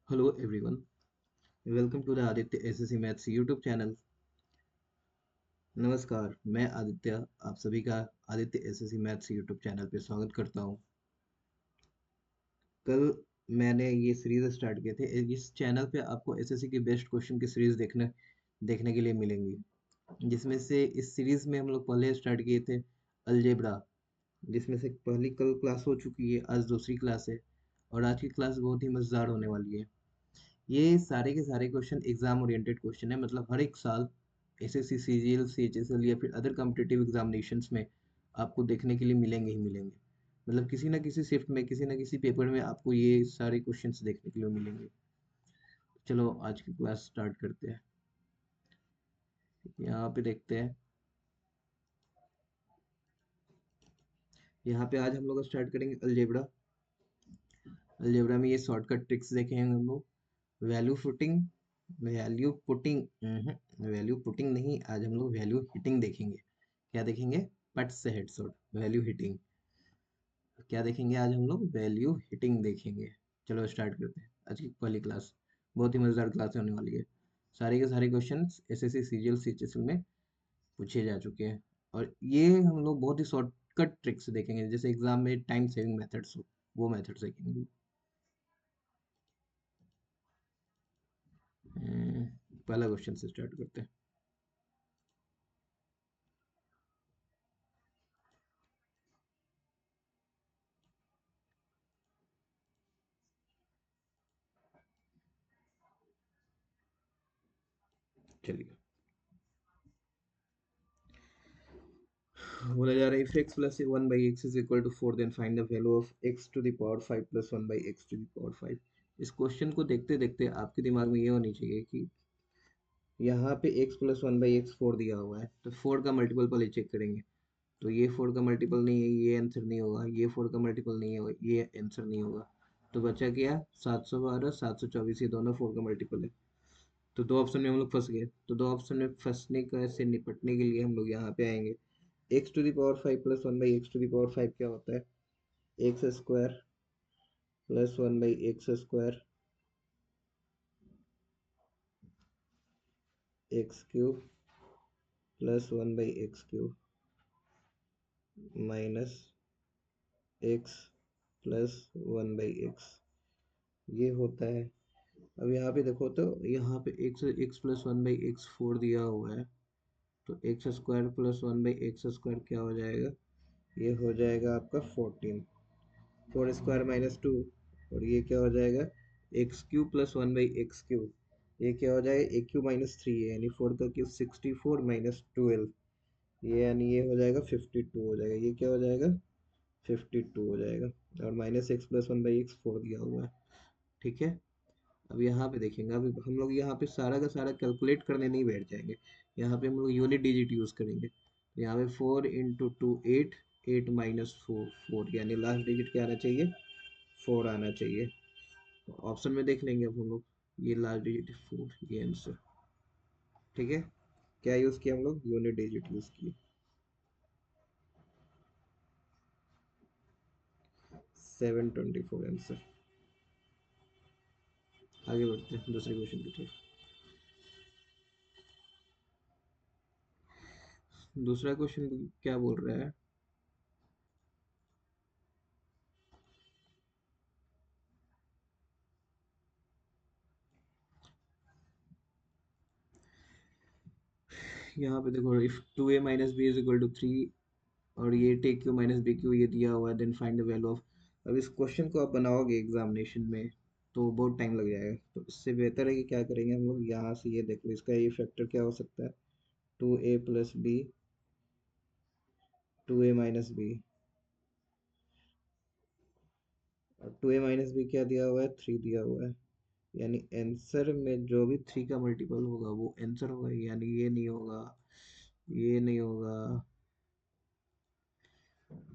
Hello everyone, welcome to the Aditya SSC Maths YouTube channel. नमस्कार, मैं आदित्य आप सभी का Aditya SSC maths YouTube channel पे स्वागत करता हूँ। कल मैंने ये सीरीज स्टार्ट किए थे। इस चैनल पे आपको एसएससी की बेस्ट क्वेश्चन की सीरीज देखने के लिए मिलेंगी, जिसमें से इस सीरीज में हम लोग पहले स्टार्ट किए थे अलजेब्रा, जिसमें से पहली कल क्लास हो चुकी है, आज दूसरी क्लास है और आज की क्लास बहुत ही मज़ेदार होने वाली है। ये सारे के सारे क्वेश्चन एग्जाम ओरिएंटेड क्वेश्चन है, मतलब हर एक साल एसएससी सीजीएल सीएचएसएल या फिर अदर कॉम्पिटिटिव एग्जामिनेशंस में आपको देखने के लिए मिलेंगे ही मिलेंगे। मतलब किसी ना किसी शिफ्ट में, किसी ना किसी पेपर में आपको ये सारे क्वेश्चंस देखने के लिए मिलेंगे। चलो आज की क्लास स्टार्ट करते हैं। यहाँ पे देखते हैं। यहाँ पे आज हम लोग स्टार्ट करेंगे अलजेब्रा। अलजेब्रा में ये शॉर्टकट ट्रिक्स देखेंगे हम लोग। Value footing value putting value putting नहीं, आज हम लोग वैल्यू हिटिंग देखेंगे। क्या देखेंगे? पट से हेडशॉट, वैल्यू हिटिंग। क्या देखेंगे आज हम लोग? वैल्यू हिटिंग देखेंगे। चलो स्टार्ट करते हैं आज की पहली क्लास। बहुत ही मजेदार क्लास होने वाली है। सारे के सारे क्वेश्चन एसएससी सीजीएल सीएचएसएल में पूछे जा चुके हैं, और ये हम लोग बहुत ही शॉर्टकट ट्रिक्स देखेंगे, जैसे एग्जाम में टाइम सेविंग मेथड्स हो, वो मेथड्स देखेंगे। पहला क्वेश्चन से स्टार्ट करते हैं। चलिए, बोला जा रहा है, if x plus 1 by x is equal to 4, then find the value of x to the power 5 plus 1 by x to the power 5। इस क्वेश्चन को देखते देखते आपके दिमाग में ये होनी चाहिए कि यहाँ पे x प्लस 1 बाई एक्स 4 दिया हुआ है, तो 4 का मल्टीपल पहले चेक करेंगे। तो ये 4 का मल्टीपल नहीं है, ये आंसर नहीं होगा। ये 4 का मल्टीपल नहीं है, ये आंसर नहीं होगा। तो बचा क्या? 712 724, ये दोनों 4 का मल्टीपल है। तो दो ऑप्शन में हम लोग फंस गए। तो दो ऑप्शन में फंसने का से निपटने के लिए हम लोग यहाँ पे आएंगे। X to the power 5 plus 1 by x to the power 5 क्या होता है? X square plus 1 by x square X cube plus 1 by X cube minus X plus 1 by X, ये होता है। अब यहाँ पे देखो, तो यहाँ पे x x plus 1 by x 4 दिया हुआ है। तो x square plus 1 by x square क्या हो जाएगा? ये हो जाएगा आपका 14। 4 स्क्वायर माइनस 2, और ये क्या हो जाएगा? X cube plus 1 by X cube. ये क्या हो जाएगा? ए क्यू माइनस 3 है, यानी 4 का क्यूब 64 माइनस 12, ये यानी ये हो जाएगा 52 हो जाएगा। ये क्या हो जाएगा? 52 हो जाएगा। और minus X plus 1 by x 4 दिया हुआ है। ठीक है। अब यहाँ पे देखेंगे, अब हम लोग यहाँ पे सारा का सारा कैलकुलेट करने नहीं बैठ जाएंगे। यहाँ पे हम लोग यूनिट डिजिट यूज करेंगे। तो यहाँ पे 4 इंटू टू 8, 8 माइनस 4 4, यानी लास्ट डिजिट क्या आना चाहिए? 4 आना चाहिए। ऑप्शन में देख लेंगे अब हम लोग, ये लास्ट डिजिट 4, ये आंसर। ठीक है। क्या यूज किया हम लोग? यूनिट डिजिट यूज किए। 724 आंसर। आगे बढ़ते हैं दूसरे क्वेश्चन की तरफ। दूसरा क्वेश्चन क्या बोल रहा है? यहाँ पे देखो, if 2a minus b is equal to 3, और ये take q minus b q ये दिया हुआ है, then find the value of. अब इस क्वेश्चन को आप बनाओगे एग्जामिनेशन में तो बहुत टाइम लग जाएगा। तो इससे बेहतर है कि क्या करेंगे हम लोग, यहाँ से ये देख लो, इसका ये फैक्टर क्या हो सकता है? 2a plus B, 2a minus B, और 2a माइनस बी क्या दिया हुआ है? 3 दिया हुआ है। यानी आंसर में जो भी 3 का मल्टीपल होगा वो आंसर होगा, यानी ये नहीं होगा, ये नहीं होगा,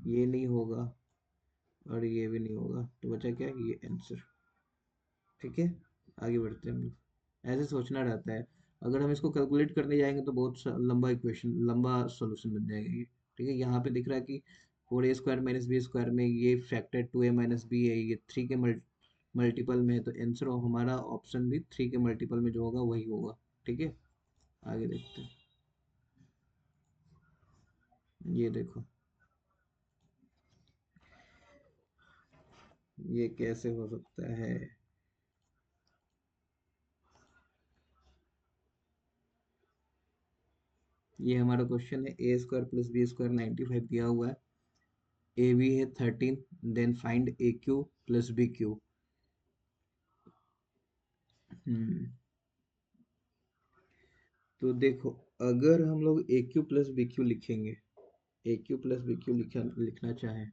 ये नहीं होगा, और ये भी नहीं होगा। तो बचा क्या? ये आंसर। ठीक है। आगे बढ़ते हैं हम लोग। ऐसे सोचना रहता है। अगर हम इसको कैलकुलेट करने जाएंगे तो बहुत लंबा इक्वेशन, लंबा सॉल्यूशन बन जाएगा ये। ठीक है। यहाँ पे दिख रहा है कि 4a square minus B square में ये फैक्टर 2a माइनस बी है, ये 3 के मल्टीपल में है तो आंसर हमारा ऑप्शन भी 3 के मल्टीपल में जो होगा वही होगा। ठीक है, आगे देखते हैं। ये देखो, ये कैसे हो सकता है। ये हमारा क्वेश्चन है, ए स्क्वायर प्लस बी स्क्वायर 95 दिया हुआ है, ए बी है 13, देन फाइंड ए क्यू प्लस बी क्यू। हम्म तो देखो, अगर हम लोग A Q plus B Q लिखेंगे, ए क्यू प्लस बी क्यू लिखना चाहें,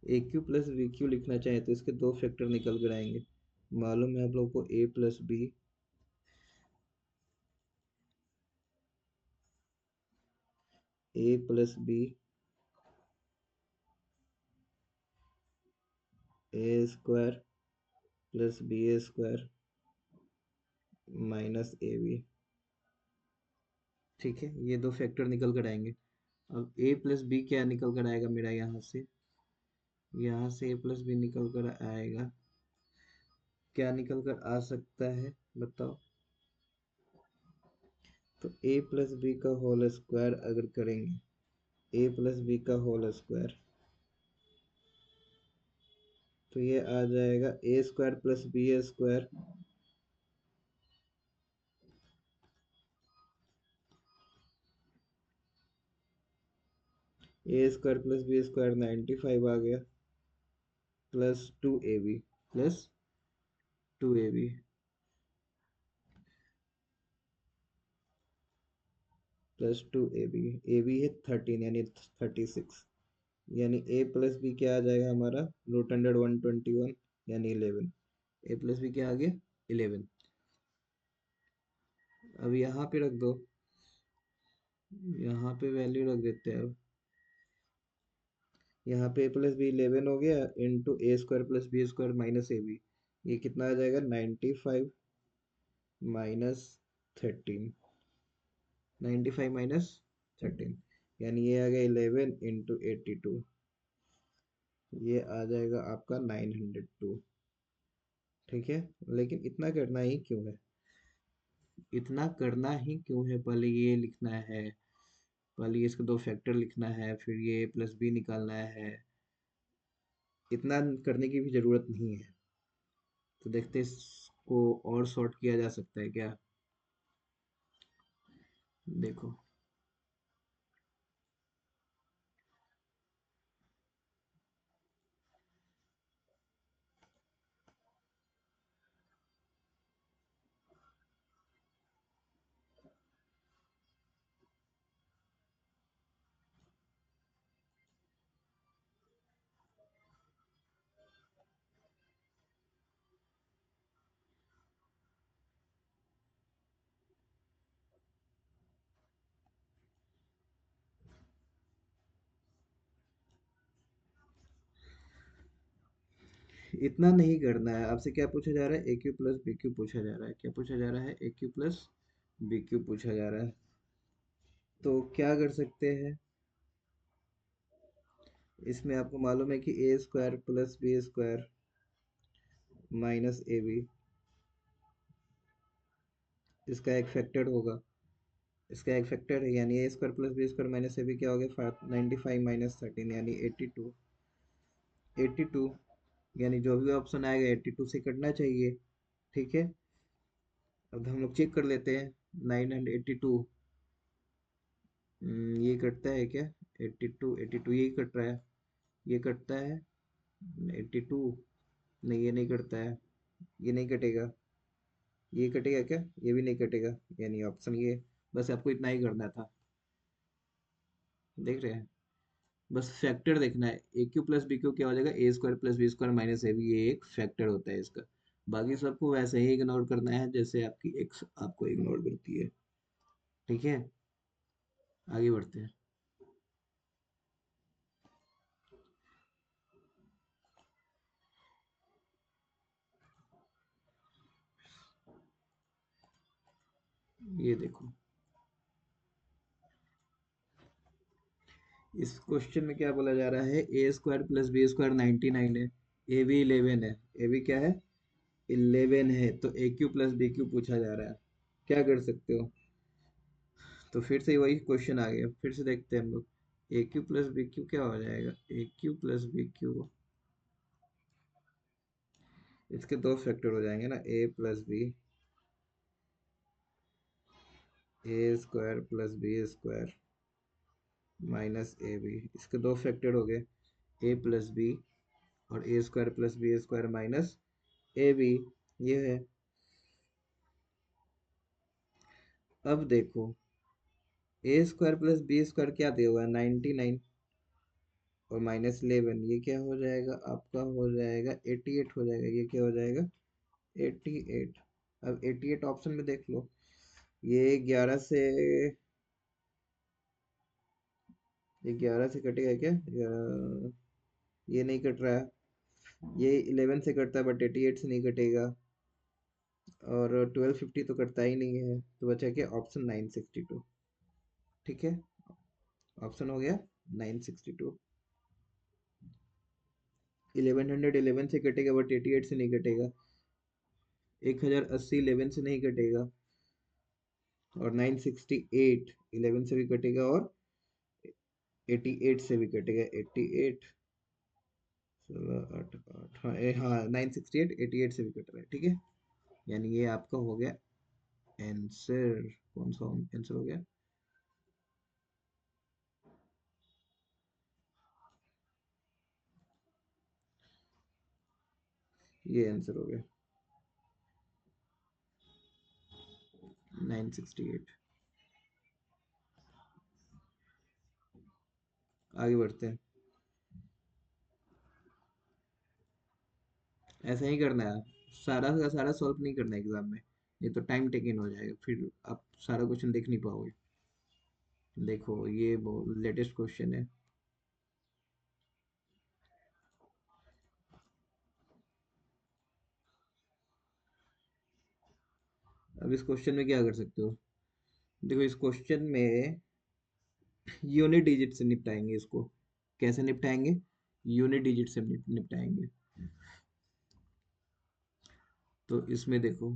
ए क्यू प्लस बी क्यू लिखना चाहें तो इसके दो फैक्टर निकल कर आएंगे। मालूम है आप लोगों को, A plus B, A plus B, A square plus B A square minus A B. ठीक है, ये दो फैक्टर निकल कर आएंगे। अब ए प्लस बी क्या निकल कर आएगा मेरा, यहाँ से ए प्लस बी निकल कर आएगा, क्या निकल कर आ सकता है बताओ। तो ए प्लस बी का होल स्क्वायर अगर करेंगे, ए प्लस बी का होल स्क्वायर, तो ये आ जाएगा ए square plus B A square, a square plus B square 95 आ गया, plus 2ab, plus 2ab, plus 2ab, a b है 13 यानी 36, यानी ए प्लस बी क्या आ जाएगा हमारा, रूट अंडर 121 यानी 11। ए प्लस बी क्या आ गया, 11। अब यहाँ पे रख दो, यहाँ पे वैल्यू रख देते हैं अब। यहाँ पे ए प्लस बी 11 हो गया, into a square plus B square minus A B, ये कितना आ जाएगा, 95 माइनस 13, 95 माइनस 13, यानी ये आ गया 11 इंटू 82, ये आ जाएगा आपका 902। ठीक है, लेकिन इतना करना ही क्यों है, इतना करना ही क्यों है, पहले ये लिखना है, पहले इसके दो फैक्टर लिखना है, फिर ये प्लस बी निकालना है, इतना करने की भी जरूरत नहीं है। तो देखते हैं इसको और सॉर्ट किया जा सकता है क्या। देखो, इतना नहीं करना है, आपसे क्या पूछा जा रहा है, A Q plus B Q पूछा जा रहा है, क्या पूछा जा रहा है, A Q plus B Q पूछा जा रहा है। तो क्या कर सकते हैं, इसमें आपको मालूम है कि A square plus B square minus A B, इसका एक फैक्टर होगा, इसका एक फैक्टर है, यानी A square plus B square minus A B क्या हो गया, 95 माइनस 13 यानी 82, 82, यानी जो भी ऑप्शन आएगा 82 से कटना चाहिए। ठीक है, अब हम लोग चेक कर लेते हैं, 982, ये कटता है क्या, 82, 82 यही कट रहा है, ये कटता है 82, नहीं ये नहीं कटता है, ये नहीं कटेगा, ये कटेगा क्या, ये भी नहीं कटेगा, यानी ऑप्शन ये। बस आपको इतना ही करना था, देख रहे हैं, बस फैक्टर देखना है, A Q plus B cube क्या हो जाएगा, ए square plus B square minus A B, ये एक फैक्टर होता है इसका। बाकी सबको वैसे ही इग्नोर करना है जैसे आपकी एक्स आपको इग्नोर करती है। ठीक है, आगे बढ़ते हैं। ये देखो, इस क्वेश्चन में क्या बोला जा रहा है, ए स्क्वायर प्लस बी स्क्वायर 99 है, ए बी 11 है, ए बी क्या है 11 है, तो ए क्यू प्लस बी क्यू पूछा जा रहा है। क्या कर सकते हो, तो फिर से वही क्वेश्चन आ गया, फिर से देखते हैं हम लोग। A Q plus B cube क्या हो जाएगा, A Q plus B cube, इसके दो फैक्टर हो जाएंगे ना, A plus B, A square plus B square minus A B, इसके दो फैक्टर हो गए, ए प्लस बी और A square plus B square minus A B, ये है। अब देखो, A square plus B square क्या दिया हुआ है 99, और माइनस 11, ये क्या हो जाएगा आपका, हो जाएगा 88 हो जाएगा, ये क्या हो जाएगा 88। अब 88 ऑप्शन में देख लो, ये 11 से, ये 11 से कटेगा क्या, 11, ये नहीं कट रहा है, ये 11 से कटता है बट 88 से नहीं कटेगा, और 1250 तो कटता ही नहीं है, तो बचा क्या ऑप्शन 962। ठीक है, ऑप्शन हो गया 962। 1111 से कटेगा बट 88 से नहीं कटेगा, 1080 11 से नहीं कटेगा, और 968 11 से भी कटेगा, और 88 से भी कटेगा, 88 16 8 8, हाँ हाँ 968 88 से भी कट रहा है, ठीक है। यानी ये आपका हो गया आंसर, कौन सा आंसर हो गया, ये आंसर हो गया 968। आगे बढ़ते हैं, ऐसा ही करना है, सारा का सारा सॉल्व नहीं करना है एग्जाम में, ये तो टाइम टेकिंग हो जाएगा, फिर आप सारा क्वेश्चन देख नहीं पाओगे। देखो ये वो लेटेस्ट क्वेश्चन है। अब इस क्वेश्चन में क्या कर सकते हो, देखो इस क्वेश्चन में यूनिट डिजिट से निपटाएंगे इसको। कैसे निपटाएंगे, यूनिट डिजिट से निपटाएंगे। तो इसमें देखो,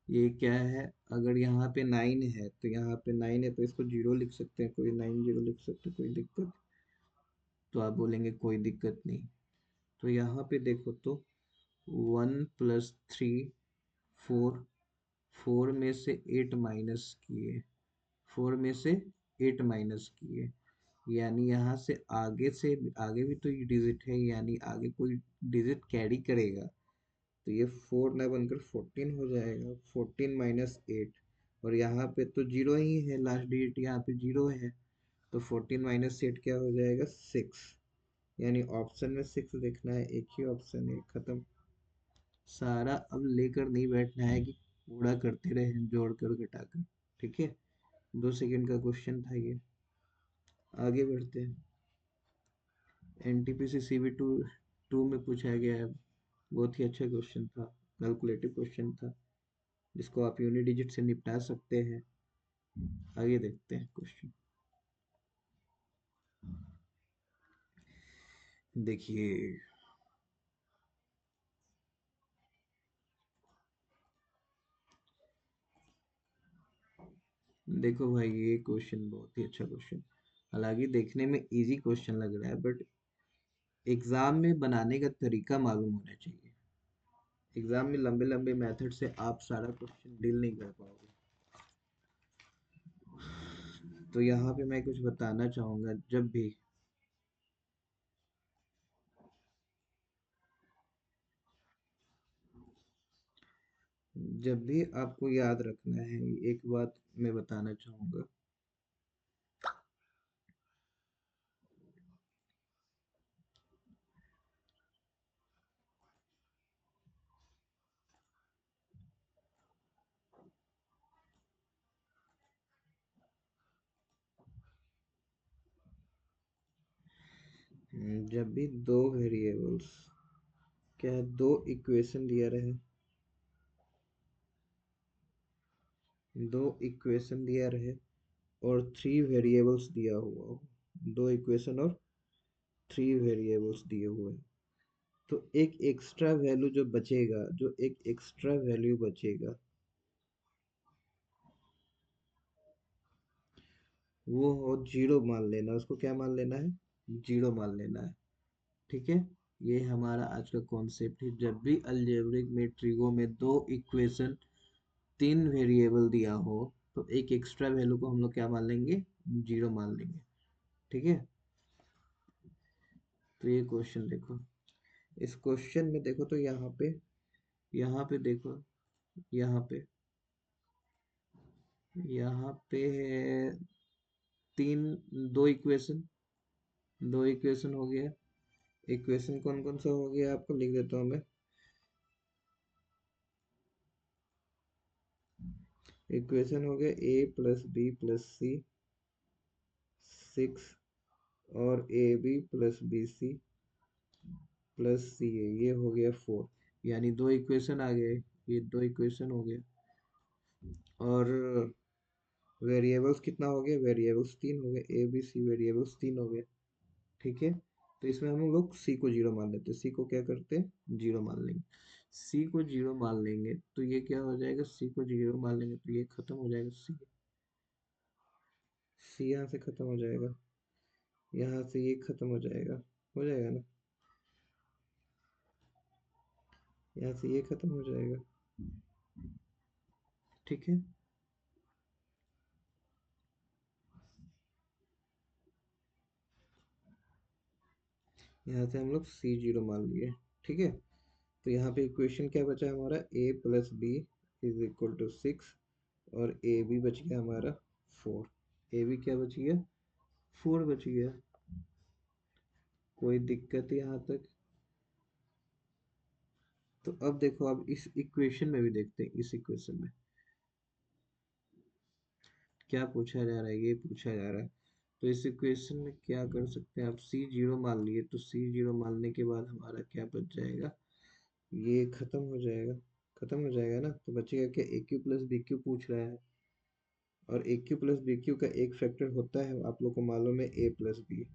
ये क्या है, अगर यहाँ पे 9 है तो यहाँ पे 9 है तो इसको 0 लिख सकते हैं, कोई 9 0 लिख सकते हैं, कोई दिक्कत, तो आप बोलेंगे कोई दिक्कत नहीं। तो यहाँ पे देखो तो 1 + 3 4, 4 में से 8 माइनस किए, 4 में से 8 माइनस किए, यानी यहाँ से आगे भी तो ये डिजिट है, यानी आगे कोई डिजिट कैरी करेगा, तो ये 4 ना बनकर 14 हो जाएगा, 14 माइनस 8, और यहाँ पे तो जीरो ही है, लास्ट डिजिट यहाँ पे जीरो है, तो 14 माइनस 8 क्या हो जाएगा 6, यानी ऑप्शन में 6 देखना है, एक ही ऑप्शन है, खत्म। सारा अब लेकर नहीं बैठना है कि पूरा करते रहे जोड़ कर घटाकर, ठीक है। 2 सेकंड का क्वेश्चन था ये। आगे बढ़ते हैं, एनटीपीसी सीबी टू में पूछा गया है, बहुत ही अच्छा क्वेश्चन था, कैलकुलेटिव क्वेश्चन था, जिसको आप यूनिट डिजिट से निपटा सकते हैं। आगे देखते हैं क्वेश्चन, देखिए, देखो भाई ये क्वेश्चन बहुत ही अच्छा क्वेश्चन, हालांकि देखने में इजी क्वेश्चन लग रहा है, बट एग्जाम में बनाने का तरीका मालूम होना चाहिए। एग्जाम में लंबे लंबे मेथड से आप सारा क्वेश्चन डील नहीं कर पाओगे। तो यहाँ पे मैं कुछ बताना चाहूंगा, जब भी आपको याद रखना है, एक बात मैं बताना चाहूंगा, जब भी दो वेरिएबल्स, क्या है, दो इक्वेशन दिया रहे, दो इक्वेशन दिया रहे और 3 वेरिएबल्स दिया हुआ हो, दो इक्वेशन और 3 वेरिएबल्स दिए हुए हैं। तो एक एक्स्ट्रा वैल्यू जो बचेगा, जो एक एक्स्ट्रा वैल्यू बचेगा, वो हो जीरो मान लेना। उसको क्या मान लेना है? जीरो मान लेना है। ठीक है, ये हमारा आज का कॉन्सेप्ट है। जब भी अलजेब्रिक मैट्रिक्स में दो इक्वेशन 3 वेरिएबल दिया हो, तो एक एक्स्ट्रा वैल्यू को हम लोग क्या मान लेंगे? जीरो मान लेंगे। ठीक है, तो ये क्वेश्चन देखो। इस क्वेश्चन में देखो तो यहाँ पे देखो, यहाँ पे यहाँ पे है तीन, दो इक्वेशन, दो इक्वेशन हो गया। इक्वेशन कौन कौन सा हो गया आपको लिख देता हूँ मैं। इक्वेशन हो गया A plus B plus C 6, और A B plus B C plus C A, ये हो गया 4। यानी दो इक्वेशन आ गए, ये दो इक्वेशन हो गए। और वेरिएबल्स कितना हो गया? वेरिएबल्स 3 हो गए, ए बी सी वेरिएबल्स 3 हो गए। ठीक है, तो इसमें हम लोग सी को जीरो मान लेते हैं। सी को क्या करते हैं? जीरो मान लेंगे। सी को जीरो मान लेंगे तो ये क्या हो जाएगा? सी को जीरो मान लेंगे तो ये खत्म हो जाएगा। सी सी यहाँ से खत्म हो जाएगा, यहाँ से ये खत्म हो जाएगा ना, यहाँ से ये खत्म हो जाएगा। ठीक है, यहाँ से हम लोग सी जीरो मान लिए। ठीक है, तो यहाँ पे इक्वेशन क्या बचा हमारा? A plus B is equal to 6, और ए बी बच गया हमारा 4। ए बी क्या बच गया? 4 बच गया। कोई दिक्कत यहाँ तक? तो अब देखो, अब इस इक्वेशन में भी देखते हैं। इस इक्वेशन में क्या पूछा जा रहा है? ये पूछा जा रहा है। तो इस इक्वेशन में क्या कर सकते हैं? आप सी जीरो मान लिए, तो सी जीरो मानने के बाद हमारा क्या बच जाएगा? ये खत्म हो जाएगा, खत्म हो जाएगा ना। तो बचेगा क्या? ए क्यू प्लस बी क्यू पूछ रहा है, और a Q plus B Q का एक फैक्टर होता है, आप लोग को मालूम है, ए प्लस बी।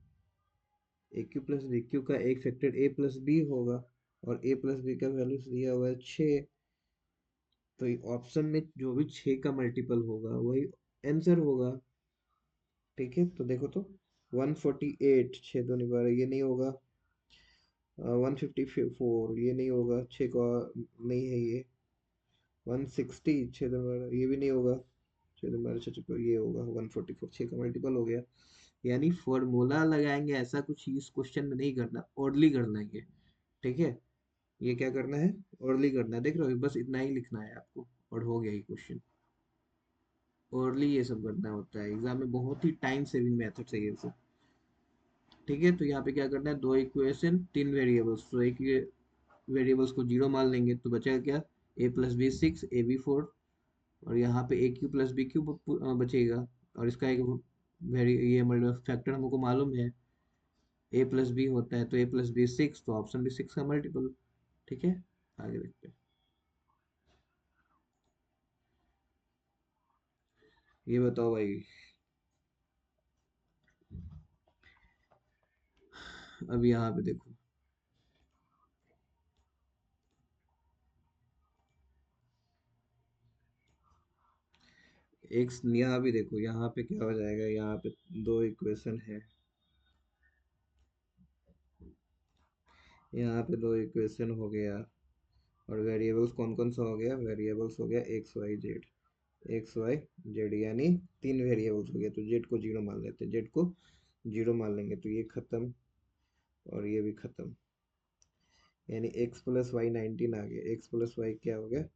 ए क्यू प्लस बी क्यू का एक फैक्टर ए प्लस बी होगा, और ए प्लस बी का वैल्यू दिया हुआ है 6। तो ऑप्शन में जो भी 6 का मल्टीपल होगा वही आंसर होगा। ठीक है, तो देखो तो 148, 6 दो नहीं, 12, ये नहीं होगा। 154, ये नहीं होगा, 6 का नहीं है ये। 160, 6 दो 12, ये भी नहीं होगा। 6 दो 12, 6 ये होगा 144, 6 का मल्टीपल हो गया। यानी फॉर्मूला लगाएंगे ऐसा कुछ इस क्वेश्चन में नहीं करना, ओरली करना है ये। ठीक है, ये क्या करना है? ओरली करना है। देख रहे हो, बस इतना ही लिखना है आपको और हो गया ये क्वेश्चन। ओरली ये सब करना होता है एग्जाम में, बहुत ही टाइम सेविंग मेथड है ये सब। ठीक है, तो यहाँ पे क्या करना है? दो इक्वेशन 3 वेरिएबल्स, तो एक वेरिएबल्स को जीरो मान लेंगे तो बचेगा क्या? ए प्लस बी 6, ए बी 4, और यहाँ पे ए क्यू प्लस बी क्यू बचेगा। और इसका एक वेरी ये मतलब फैक्टर हमको मालूम है, ए प्लस बी होता है, तो ए प्लस बी 6, तो ऑप्शन भी 6 का मल्टीपल। ठीक है, आगे देखते हैं। ये बताओ भाई, अब यहाँ पे देखो, एक यहाँ भी देखो, यहाँ पे क्या हो जाएगा? यहाँ पे दो इक्वेशन है, यहाँ पे दो इक्वेशन हो गया। और वेरिएबल्स कौन कौन सा हो गया? वेरिएबल्स हो गया x y z, x y z, यानी 3 वेरिएबल्स हो गया। तो जेड को जीरो मान लेते हैं, जेड को जीरो मान लेंगे तो ये खत्म, और ये भी खत्म। यानी एक्स प्लस वाई 19 आ गया, एक्स प्लस वाई क्या हो गया?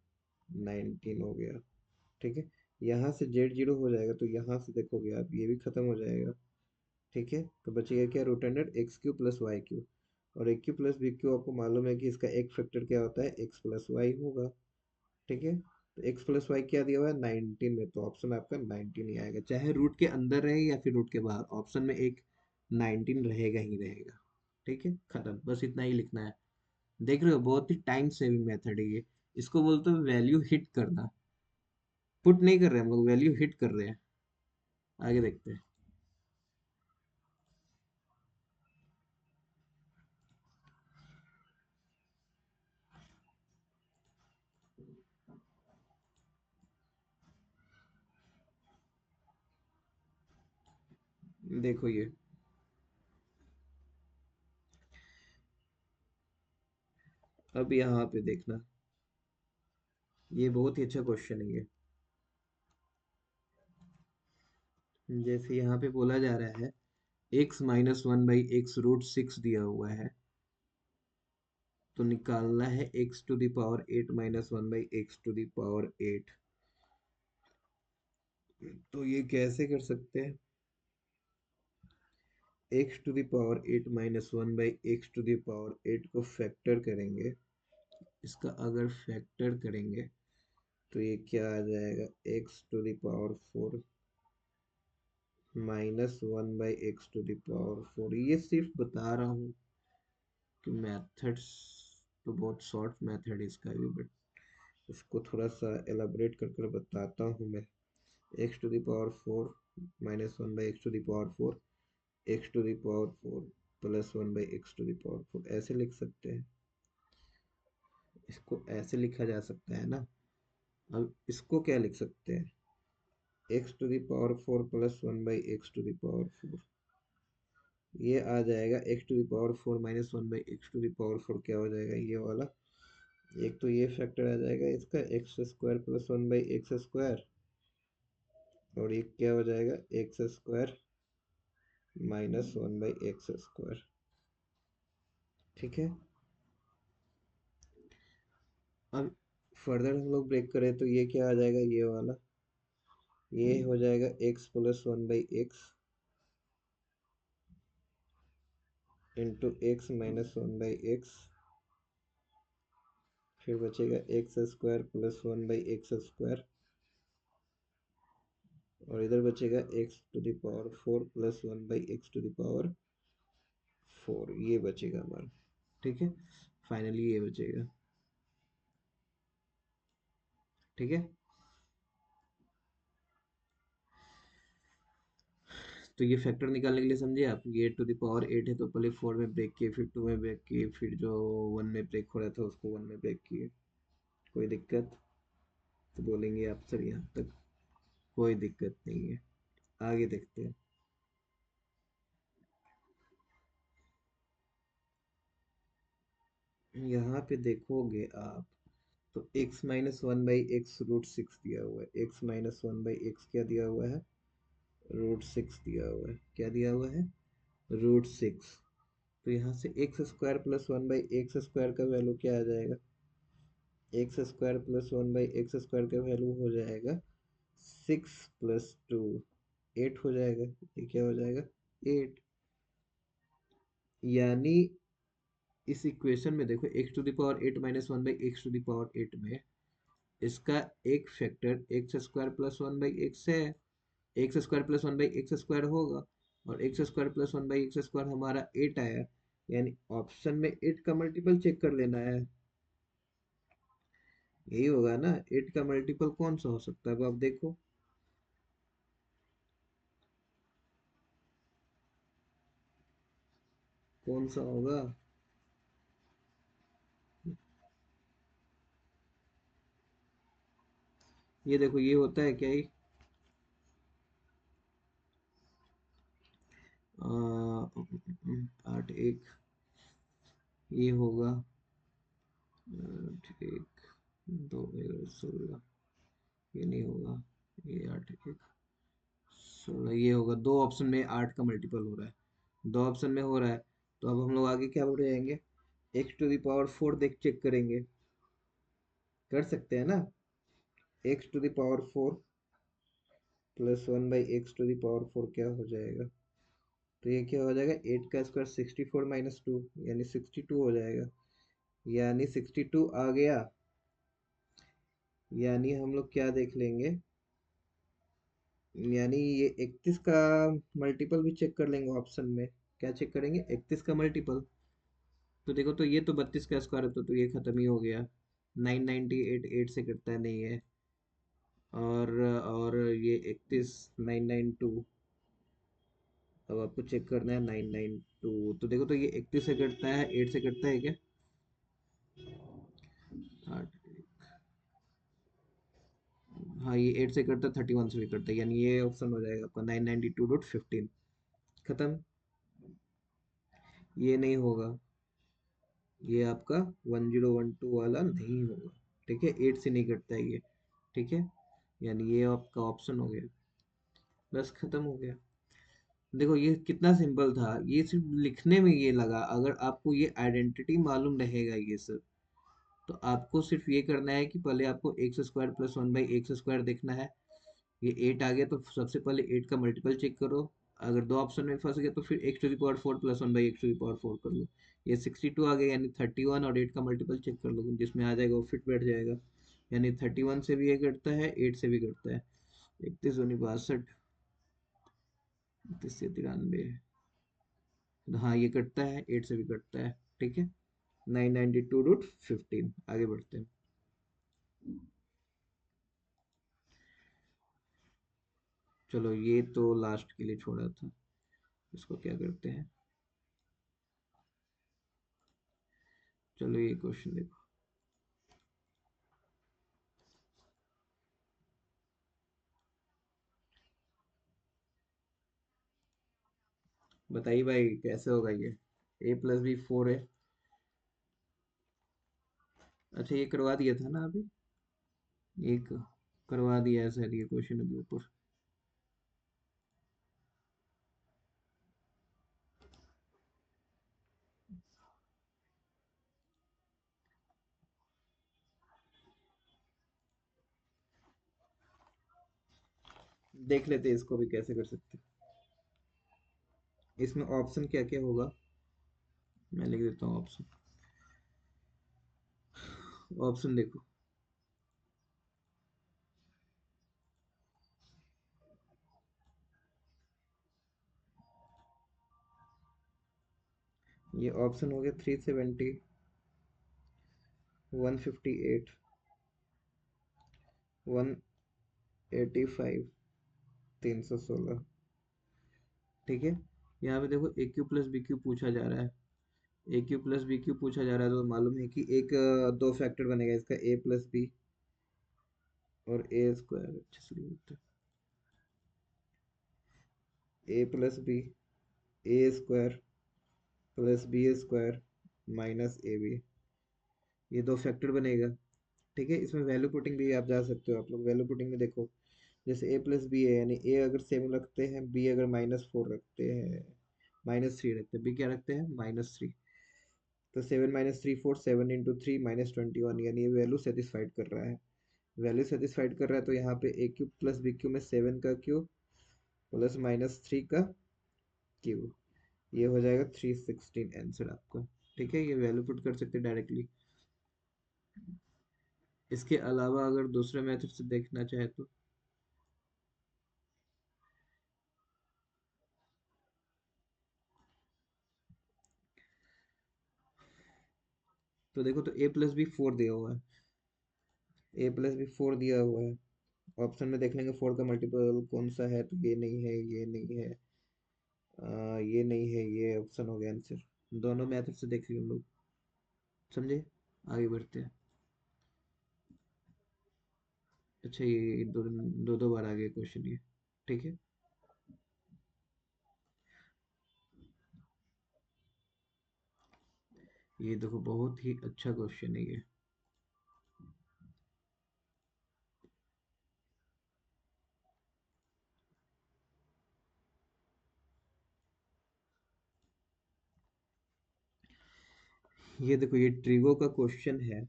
19 हो गया। ठीक है, यहाँ से जेड जीरो हो जाएगा, तो यहाँ से देखोगे आप, ये भी खत्म हो जाएगा। ठीक है, तो बचेगा क्या? Root under x q plus y q. और a Q plus B q आपको मालूम है कि इसका एक फैक्टर क्या होता है? एक्स प्लस वाई होगा। ठीक है, तो एक्स प्लस वाई क्या दिया हुआ है? 19 में, तो ऑप्शन आपका 19 ही आएगा। चाहे रूट के अंदर रहे या फिर रूट के बाहर, ऑप्शन में एक 19 रहेगा ही रहेगा। ठीक है, खत्म, बस इतना ही लिखना है। देख रहे हो, बहुत ही टाइम सेविंग मेथड है ये। इसको बोलते हैं वैल्यू हिट करना। पुट नहीं कर रहे हम लोग, वैल्यू हिट कर रहे हैं। आगे देखते हैं। देखो ये, अब यहाँ पे देखना, ये बहुत ही अच्छा क्वेश्चन है ये। जैसे यहाँ पे बोला जा रहा है x minus one by x root six दिया हुआ है, तो निकालना है x to the power eight minus one by x to the power eight. तो ये कैसे कर सकते हैं, x to the power eight minus one by x to the power eight को फैक्टर करेंगे। इसका अगर फैक्टर करेंगे तो ये क्या आ जाएगा, x to the power four minus one by x to the power four. ये सिर्फ बता रहा हूँ कि मैथड्स तो बहुत शॉर्ट मैथड है इसका भी, बट इसको थोड़ा सा एलाबरेट कर कर बताता हूँ मैं। X to the power four minus one by x to the power four, x to the power four plus one by x to the power four, ऐसे लिख सकते हैं। इसको ऐसे लिखा जा सकता है ना। अब इसको क्या लिख सकते हैं, x to the power four plus one by x to the power four. ये आ जाएगा x to the power four minus one by x to the power four, क्या हो जाएगा ये वाला। एक तो ये फैक्टर आ जाएगा इसका, x square plus one by x square, और एक क्या हो जाएगा, x square minus one by x square. ठीक है। अब फर्दर हम लोग ब्रेक करें तो ये क्या आ जाएगा, ये वाला, ये हो जाएगा x plus one by x into x minus one by x, फिर बचेगा x square plus one by x square, और इधर बचेगा x to the power four plus one by x to the power four, ये बचेगा हमारा। ठीक है, फाइनली ये बचेगा। ठीक है, तो ये फैक्टर निकालने के लिए समझे आप, ये टू द पावर एट है तो पहले फोर में ब्रेक किए, फिर टू में ब्रेक किए, फिर जो वन में ब्रेक हो रहा था उसको वन में ब्रेक किए। कोई दिक्कत, तो बोलेंगे आप सर यहाँ तक कोई दिक्कत नहीं है। आगे देखते हैं। यहाँ पे देखोगे आप, तो x minus one by x root six दिया हुआ है, x minus one by x क्या दिया हुआ है, रूट सिक्स दिया हुआ है। क्या दिया हुआ है, रूट सिक्स। तो यहाँ से x square plus one by x square का वैल्यू क्या आ जाएगा, x square plus one by x square का वैल्यू हो जाएगा सिक्स प्लस टू, एट हो जाएगा। ये क्या हो जाएगा, एट। यानी इस इक्वेशन में देखो, X to the power eight minus one by x to the power eight में इसका एक factor X square plus one by X है। X square plus one by x square होगा, और X square plus one by x square हमारा eight आया, यानी option में एट का मल्टीपल चेक कर लेना है। यही होगा ना, एट का मल्टीपल कौन सा हो सकता है, अब आप देखो कौन सा होगा। ये देखो ये होता है क्या, ये आठ एक, ये होगा आठ एक, दो सोलह, ये नहीं होगा, ये आठ एक सोलह, ये होगा। दो ऑप्शन में आठ का मल्टीपल हो रहा है, दो ऑप्शन में हो रहा है। तो अब हम लोग आगे क्या बढ़ जाएंगे, x to the power four देख चेक करेंगे, कर सकते हैं ना। X to the power four plus one by x to the power four क्या हो जाएगा, तो ये क्या हो जाएगा, एट का square sixty four minus two, यानी सिक्सटी टू हो जाएगा। यानी सिक्सटी टू आ गया। यानी हम लोग क्या देख लेंगे, यानी ये इकतीस का मल्टीपल भी चेक कर लेंगे ऑप्शन में। क्या चेक करेंगे, इकतीस का मल्टीपल। तो देखो, तो ये तो बत्तीस का स्क्वायर है, तो ये खत्म ही हो गया। नाइन नाइनटी एट एट से कटता है, नहीं है। और ये इकतीस नाइन नाइन टू, अब आपको चेक करना है नाइन नाइन टू। तो देखो, तो ये इकतीस से कटता है, एट से कटता है क्या, आठ, हाँ ये एट से कटता है, थर्टी वन से भी कटता है, यानी ये ऑप्शन हो जाएगा आपका nine ninety two dot fifteen. खत्म। ये नहीं होगा, ये आपका 1012 वाला नहीं होगा। ठीक है, 8 से नहीं कटता है ये। ठीक है, यानी ये आपका ऑप्शन हो गया। बस खत्म हो गया। देखो ये कितना सिंपल था, ये सिर्फ लिखने में ये लगा। अगर आपको ये आइडेंटिटी मालूम रहेगा ये सब, तो आपको सिर्फ ये करना है कि पहले आपको x square plus one by x square देखना है। ये 8 आ गया तो सबसे पहले 8 का मल्टीपल चेक करो। अगर दो ऑप्शन में फंस गए तो फिर x to the power 4 plus one by x to the power 4 कर लो। ये 62 आ गया, यानी 31 और 8 का मल्टीपल चेक कर लो, जिसमें आ जाएगा वो फिट बैठ जाएगा। यानी 31 से भी ये कटता है, 8 से भी कटता है। 31 62, 32 से 93। हाँ ये कटता है, 8 से भी कटता है। ठीक है, 992 रूट 15। आगे बढ़ते हैं। चलो ये तो लास्ट के लिए छोड़ा था, इसको क्या करते हैं। चलो ये क्वेश्चन देखो। बताइए भाई कैसे होगा ये। a+b 4 है। अच्छा ये करवा दिया था ना अभी, एक करवा दिया है सर ये क्वेश्चन अभी ऊपर। देख लेते हैं इसको भी कैसे कर सकते हैं। इसमें ऑप्शन क्या क्या होगा, मैं लिख देता हूँ ऑप्शन। ऑप्शन देखो, ये ऑप्शन हो गया 370, 158, 185, 316। ठीक है, यहाँ पे देखो ए क्यू प्लस बी क्यू पूछा जा रहा है। A Q plus B Q पूछा जा रहा है, तो मालूम है कि एक दो फैक्टर बनेगा इसका, ए प्लस बी और ए स्क्वायर। अच्छे से लिखते हैं, A plus B, A square plus B square minus A B, ये दो फैक्टर बनेगा। ठीक है, इसमें वैल्यू पुटिंग भी आप जा सकते हो। आप लोग वैल्यू पुटिंग में देखो, जैसे ए प्लस बी है, यानी ए अगर 7 रखते हैं, बी अगर -4 रखते हैं, -3 रखते हैं, बी क्या रखते हैं -3, तो 7 - 3 4, 7 × 3 -21, यानी ये वैल्यू सेटिस्फाइड कर रहा है। वैल्यू सेटिस्फाइड कर रहा है, तो यहाँ पे ए क्यूब प्लस बी क्यूब में 7 का क्यूब प्लस -3 का क्यूब, ये हो जाएगा 316 आंसर आपका। ठीक है, ये वैल्यू पुट कर सकते हैं डायरेक्टली। इसके अलावा अगर दूसरे मेथड से देखना चाहे तो देखो, तो a+b 4 दिया हुआ है, a+b 4 दिया हुआ है। ऑप्शन में देख लेंगे 4 का मल्टीपल कौन सा है, तो ये नहीं है, ये नहीं है, ये नहीं है, ये ऑप्शन हो गया आंसर। दोनों मेथड से देख लियो हम लोग, समझे। आगे बढ़ते हैं। अच्छा ये दो दो, दो बार आ गया क्वेश्चन ये। ठीक है, ये देखो बहुत ही अच्छा क्वेश्चन है ये। ये देखो ये ट्रिगो का क्वेश्चन है,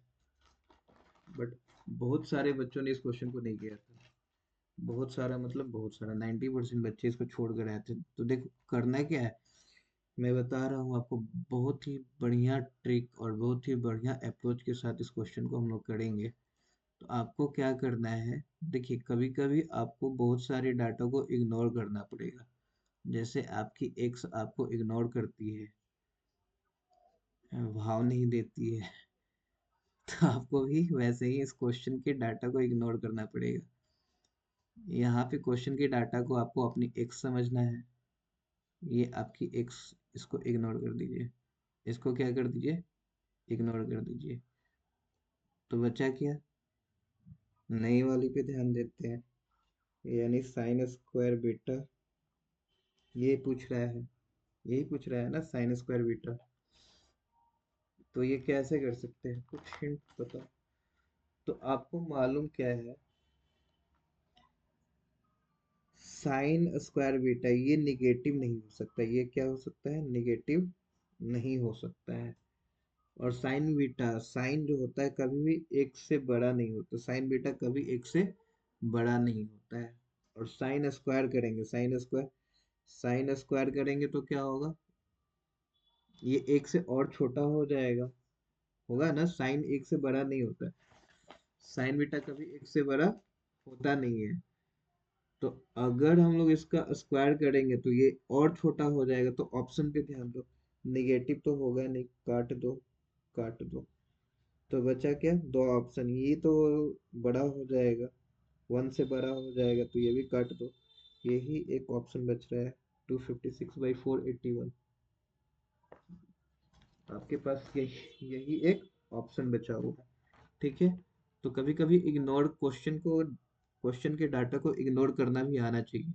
बट बहुत सारे बच्चों ने इस क्वेश्चन को नहीं किया था। बहुत सारा मतलब बहुत सारा, 90% बच्चे इसको छोड़ कर आए थे। तो देखो करना क्या है, मैं बता रहा हूँ आपको। बहुत ही बढ़िया ट्रिक और बहुत ही बढ़िया अप्रोच के साथ इस क्वेश्चन को हम लोग करेंगे। तो आपको क्या करना है, देखिए कभी कभी आपको बहुत सारे डाटा को इग्नोर करना पड़ेगा। जैसे आपकी एक्स आपको इग्नोर करती है, भाव नहीं देती है, तो आपको भी वैसे ही इस क्वेश्चन के डाटा को इग्नोर करना पड़ेगा। यहाँ पे क्वेश्चन के डाटा को आपको अपनी एक्स समझना है। ये आपकी एक्स, इसको इग्नोर कर दीजिए, इसको क्या कर दीजिए, इग्नोर कर दीजिए। तो बचा क्या, नई वाली पे ध्यान देते हैं, यानी साइन स्क्वायर बीटा ये पूछ रहा है, यही पूछ रहा है ना साइन स्क्वायर बीटा। तो ये कैसे कर सकते हैं, कुछ हिंट बताओ। तो आपको मालूम क्या है, साइन स्क्वायर बीटा ये निगेटिव नहीं हो सकता, ये क्या हो सकता है, निगेटिव नहीं हो सकता है। और साइन बीटा, साइन जो होता है कभी भी एक से बड़ा नहीं होता, साइन बीटा कभी एक से बड़ा नहीं होता है। और साइन स्क्वायर करेंगे, साइन स्क्वायर करेंगे तो क्या होगा, ये एक से और छोटा हो जाएगा, होगा ना, साइन एक से बड़ा नहीं होता, साइन बीटा कभी एक से बड़ा होता नहीं है। तो अगर हम लोग इसका स्क्वायर करेंगे तो ये और छोटा हो जाएगा, तो ऑप्शन पे ध्यान दो, निगेटिव तो होगा नहीं, काट दो, काट दो। तो बचा क्या, दो ऑप्शन, ये तो बड़ा हो जाएगा, वन से बड़ा हो जाएगा, तो ये भी काट दो, यही एक ऑप्शन बच रहा है, 256/481। आपके पास यही यही एक ऑप्शन बचा हुआ है, ठीक है। तो कभी कभी इग्नोर क्वेश्चन के डाटा को इग्नोर करना भी आना चाहिए।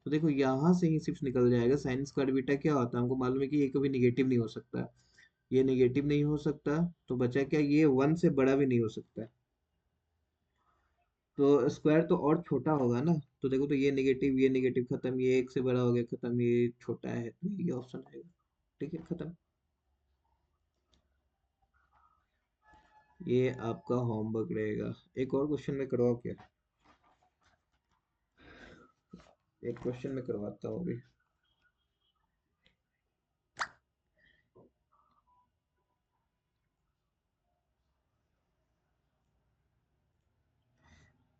तो देखो यहाँ से ही सिर्फ निकल जाएगा, साइन स्क्वायर बीटा क्या होता है हमको मालूम है कि ये कभी निगेटिव नहीं हो सकता, ये निगेटिव नहीं हो सकता, तो बचा क्या, ये वन से बड़ा भी नहीं हो सकता है। तो स्क्वायर तो और छोटा होगा ना, तो देखो, तो ये निगेटिव खत्म, ये एक से बड़ा हो गया खत्म, ये छोटा है, तो ये ऑप्शन आएगा, ठीक है, खत्म। ये आपका होमवर्क रहेगा। एक और क्वेश्चन में करवाओ क्या, एक क्वेश्चन में करवाता हूँ अभी।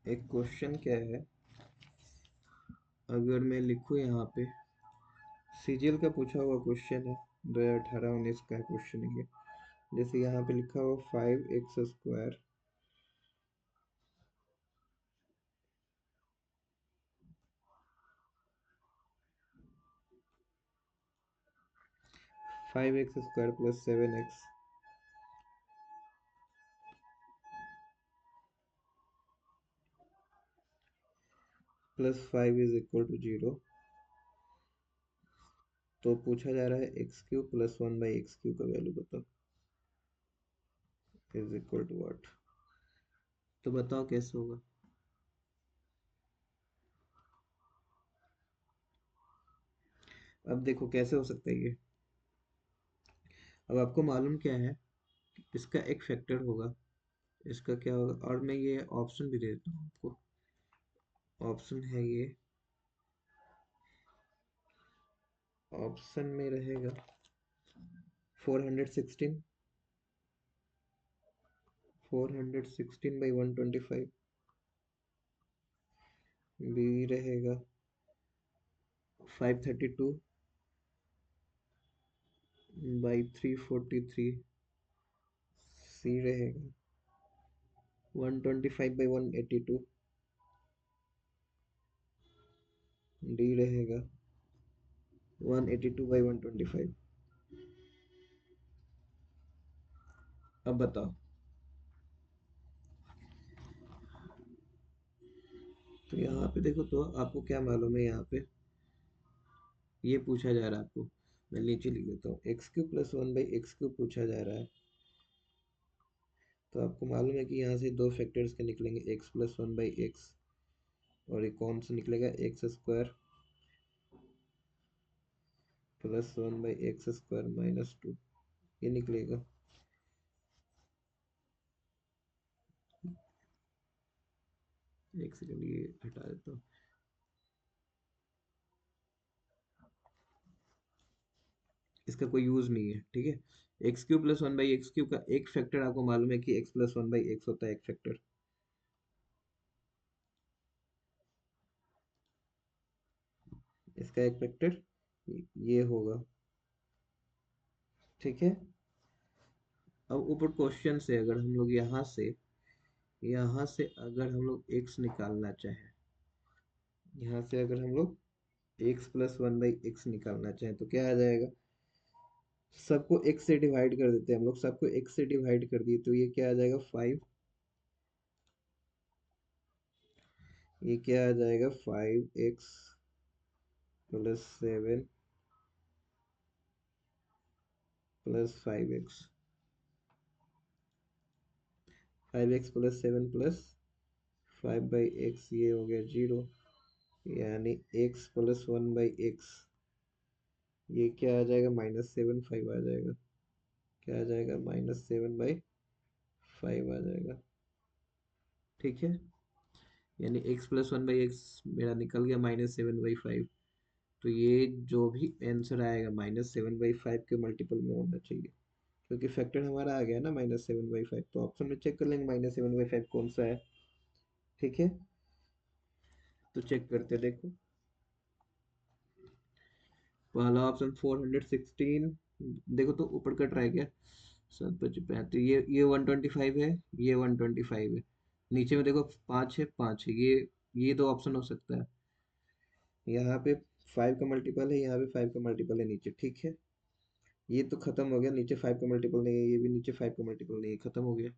एक क्वेश्चन क्या है, अगर मैं लिखूँ यहाँ पे, सीजीएल का पूछा हुआ क्वेश्चन है, 2018-19 का क्वेश्चन है ये। जैसे यहाँ पे लिखा हुआ 5x², 5x² + 7x + 5 = 0। तो पूछा जा रहा है x³ + 1/x³ का वैल्यू बताओ, = व्हाट। तो बताओ कैसे होगा। अब देखो कैसे हो सकता है ये। अब आपको मालूम क्या है, इसका एक फैक्टर होगा, इसका क्या होगा, और मैं ये ऑप्शन भी दे देता हूँ आपको। ऑप्शन है ये, ऑप्शन में रहेगा 416, 416/125, बी रहेगा 532/343, सी रहेगा 125/182, डी रहेगा 182/125। अब बताओ। तो यहाँ पे देखो, तो आपको क्या मालूम है, यहाँ पे ये पूछा जा रहा है आपको, मैं नीचे लिख देता हूँ, x³ + 1/x³ पूछा जा रहा है। तो आपको मालूम है कि यहाँ से दो फैक्टर्स के निकलेंगे, x + 1/x, और ये कौन सा निकलेगा, x² + 1/x² - 2, ये निकलेगा। एक सेकंड, ये हटा देता हूँ, इसका कोई यूज नहीं है, ठीक है। x³ + 1/x³ का एक फैक्टर आपको मालूम है कि x + 1/x होता है, एक फैक्टर, इसका एक फैक्टर ये होगा, ठीक है। अब ऊपर क्वेश्चन से अगर हम लोग यहाँ से अगर हम लोग x निकालना चाहें, यहाँ से अगर हम लोग x + 1/x निकालना चाहें, तो क्या आ जाएगा, सबको x से डिवाइड कर देते हैं हम लोग, सबको x से डिवाइड कर दिए, तो ये क्या आ जाएगा 5, ये क्या आ जाएगा 5x plus 7 plus 5x, 5x plus 7 plus 5/x, ये हो गया 0, यानी x प्लस 1/x, ये क्या आ जाएगा, -7/5 आ जाएगा। क्या आ जाएगा, -7/5 आ जाएगा। ठीक है, यानी x प्लस 1/x मेरा निकल गया -7/5। तो ये जो भी आंसर आएगा -7/5 के मल्टीपल में होना चाहिए, क्योंकि फैक्टर हमारा आ गया ना -7/5। तो ऑप्शन में चेक कर लेंगे -7/5 कौन सा है। ठीक है, तो चेक करते देखो। पहला ऑप्शन 416, देखो तो ऊपर का ट्राई क्या, 7/5 ये 125 है, ये 125 है। नीचे में देखो 5 है, 5 है, ये दो ऑप्शन हो सकता है। यहाँ पे 5 का मल्टीपल है, यहाँ पे 5 का मल्टीपल है नीचे। ठीक है, ये तो खत्म हो गया, नीचे 5 का मल्टीपल नहीं है, ये भी नीचे 5 का मल्टीपल नहीं है, खत्म हो गया।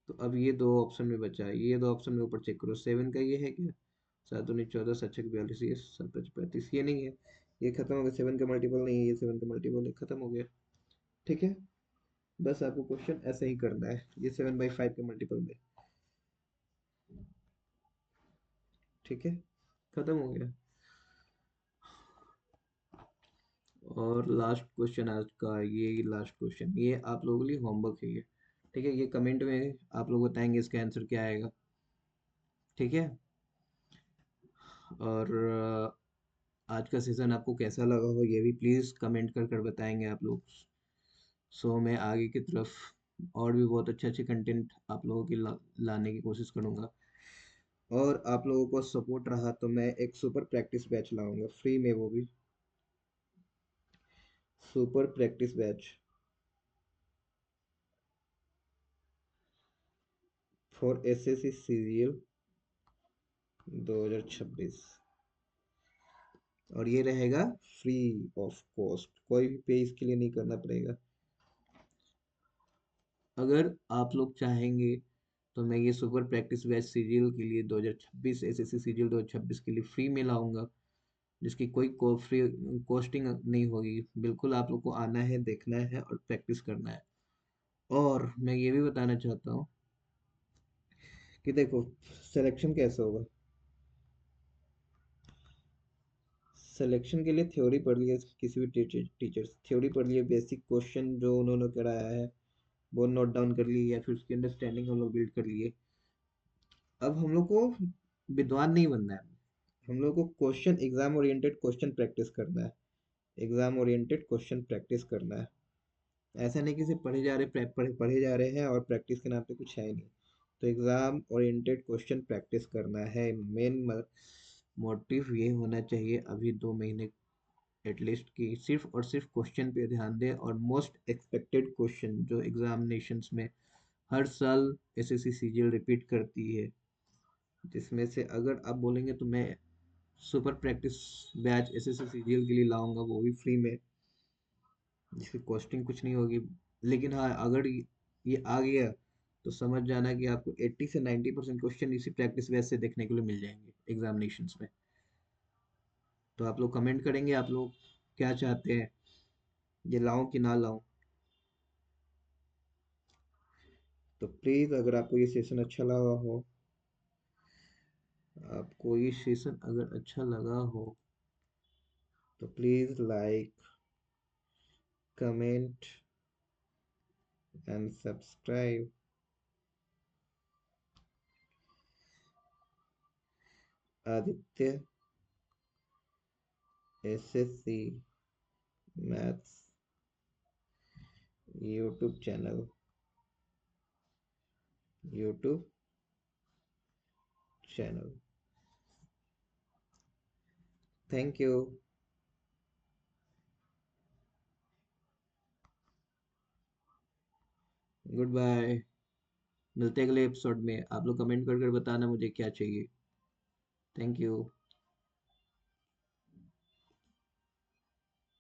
तो अब ये दो ऑप्शन में बचा है, ये दो ऑप्शन में ऊपर चेक करो, 7 का ये है क्या, 7 दूनी 14, 7 6 42, ये 7 5 35, ये नहीं है, ये खत्म हो गया। 7 का मल्टीपल नहीं है, ये 7 का मल्टीपल है, खत्म हो गया। ठीक है, बस आपको क्वेश्चन ऐसे ही करना है, ये 7/5 के मल्टीपल में। ठीक है, खत्म हो गया। और लास्ट क्वेश्चन आज का, ये लास्ट क्वेश्चन, ये आप लोगों के लिए होमवर्क है ये। ठीक है, ये कमेंट में आप लोग बताएंगे इसका आंसर क्या आएगा। ठीक है, और आज का सेशन आपको कैसा लगा हो, ये भी प्लीज़ कमेंट कर कर बताएंगे आप लोग। सो मैं आगे की तरफ और भी बहुत अच्छे अच्छे कंटेंट आप लोगों की लाने की कोशिश करूँगा। और आप लोगों को सपोर्ट रहा तो मैं एक सुपर प्रैक्टिस बैच लाऊंगा फ्री में, वो भी super practice batch for SSC CGL 2026। और ये रहेगा फ्री ऑफ कॉस्ट, कोई भी पे इसके लिए नहीं करना पड़ेगा। अगर आप लोग चाहेंगे तो मैं ये सुपर प्रैक्टिस बैच सीजीएल के लिए 2026, एसएससी सीजीएल 2026 के लिए फ्री में लाऊंगा, जिसकी कोई फ्री कॉस्टिंग नहीं होगी। बिल्कुल आप लोग को आना है, देखना है और प्रैक्टिस करना है। और मैं ये भी बताना चाहता हूँ कि देखो सिलेक्शन कैसे होगा। सिलेक्शन के लिए थ्योरी पढ़ लिए, किसी भी टीचर्स थ्योरी पढ़ लिए, बेसिक क्वेश्चन जो उन्होंने कराया है वो नोट डाउन कर लिए, या फिर उसकी अंडरस्टैंडिंग हम लोग बिल्ड कर लिए। अब हम लोग को विद्वान नहीं बनना है, हम लोग को question exam oriented question practice करना है। एग्जाम ओरिएंटेड क्वेश्चन प्रैक्टिस करना है। ऐसा नहीं कि सिर्फ पढ़े जा रहे हैं और प्रैक्टिस के नाम पे कुछ है ही नहीं। तो एग्जाम ओरिएंटेड क्वेश्चन प्रैक्टिस करना है, मेन मोटिव ये होना चाहिए अभी 2 महीने एटलीस्ट, कि सिर्फ और सिर्फ क्वेश्चन पे ध्यान दें। और मोस्ट एक्सपेक्टेड क्वेश्चन जो एग्जामिनेशंस में हर साल एसएससी सीजीएल रिपीट करती है, जिसमें से अगर आप बोलेंगे तो मैं super practice batch SSC CGL के लिए लाऊंगा, वो भी फ्री में, जिसकी कॉस्टिंग कुछ नहीं होगी। लेकिन हाँ, अगर ये आ गया तो समझ जाना कि आपको 80 से 90% क्वेश्चन इसी प्रैक्टिस बैच से देखने के लिए मिल जाएंगे एग्जामिनेशंस में। तो आप लोग कमेंट करेंगे आप लोग क्या चाहते हैं, ये लाऊं कि ना लाऊं। तो प्लीज़ अगर आपको ये सेशन अच्छा लगा हो, आपको ये सेशन अगर अच्छा लगा हो तो please like, comment and subscribe Aditya SSC maths YouTube channel, YouTube channel. Thank you. Goodbye. मिलते हैं अगले एपिसोड में। आप लोग कमेंट कर कर बताना मुझे क्या चाहिए। Thank you.